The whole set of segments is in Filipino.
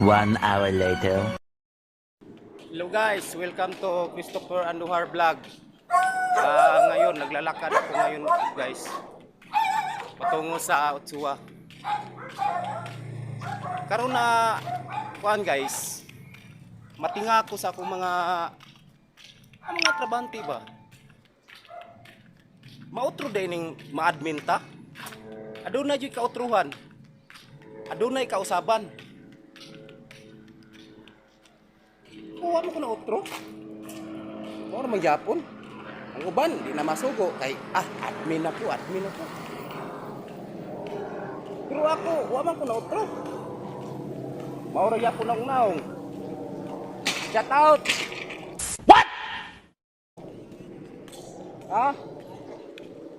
1 hour later. Hello guys, welcome to Christopher Andujar Vlog. Ngayon, naglalakad ako ngayon guys, patungo sa Otsua. Karon na kuan guys, matinga ako sa akong mga trabante ba. Mautro din ning ma-admin ta. Adunay jud kautruhan. Adunay kausaban. Kuha mo ko na utro. Mao man gyapon. Ang uban di na masugo kay admin ako. Pero ako, wa man ko na utro. Mao ra gyapon ang naong. Shout out. What?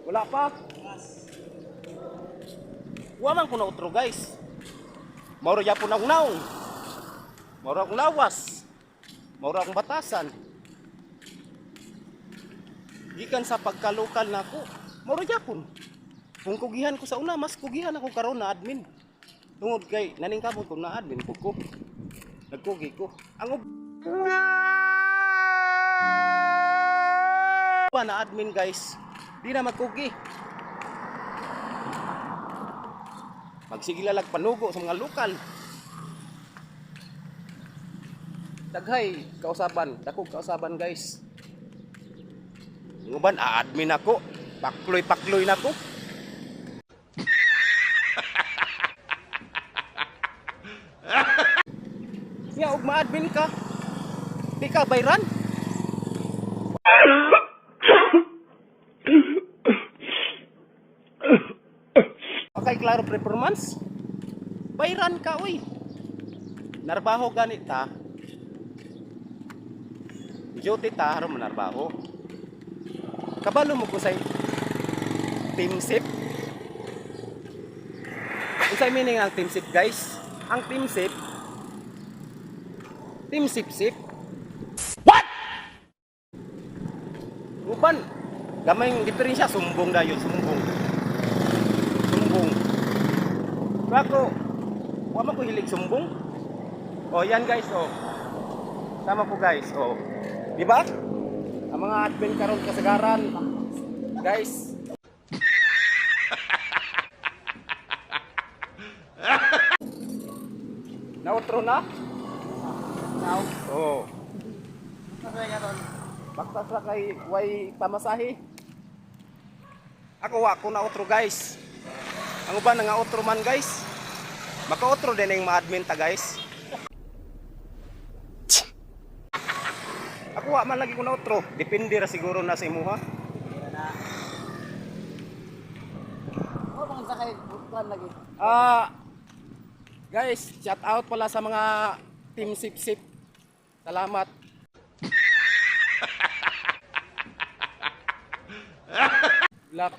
Wala pa. Wa man ko na utro guys. Mao ra gyapon ang naong. Mao ra akong lawas. Maura akong batasan. Gikan sa pagkalokal na ako, maura gyapon. Kung kugihan ko sa una, mas kugihan ako karon na admin. Tungod kay naningkamot ko na admin ko. Nagkugi ko. Ang na admin guys, di na magkugi. Magsigilalag panugo sa mga lokal. Daghay kausaban, dakog kausaban guys. Nguban admin ako, pakloy nako. Ya og ma-admin ka. Di ka bayran? Okay, klaro performance. Bayran ka uy. Narbaho ganita. Duty ta haron manarbaho. Kabalo mo ko sa team sip. Unsay meaning ang team sip guys? Ang team sip sip. What? Uban gamay diferensya sumbong dayon, sumbong. Ako, wa man ko hilig sumbong. Oh, yan guys, oh. Sama ko guys, oh. Di ba? Ang mga admin karon kasagaran. Guys. Nautro na? Now? Oo. Baktas na kay way pamasahe. Ako nautro guys. Ang uban nga outro man guys. Maka-outro din ang ma-admin ta guys. Ako man lagi ko na outro. Depende ra siguro na sa imuha. Oh, bang sakay bukan lagi. Guys, shout out pala sa mga team sip. Salamat. Luck.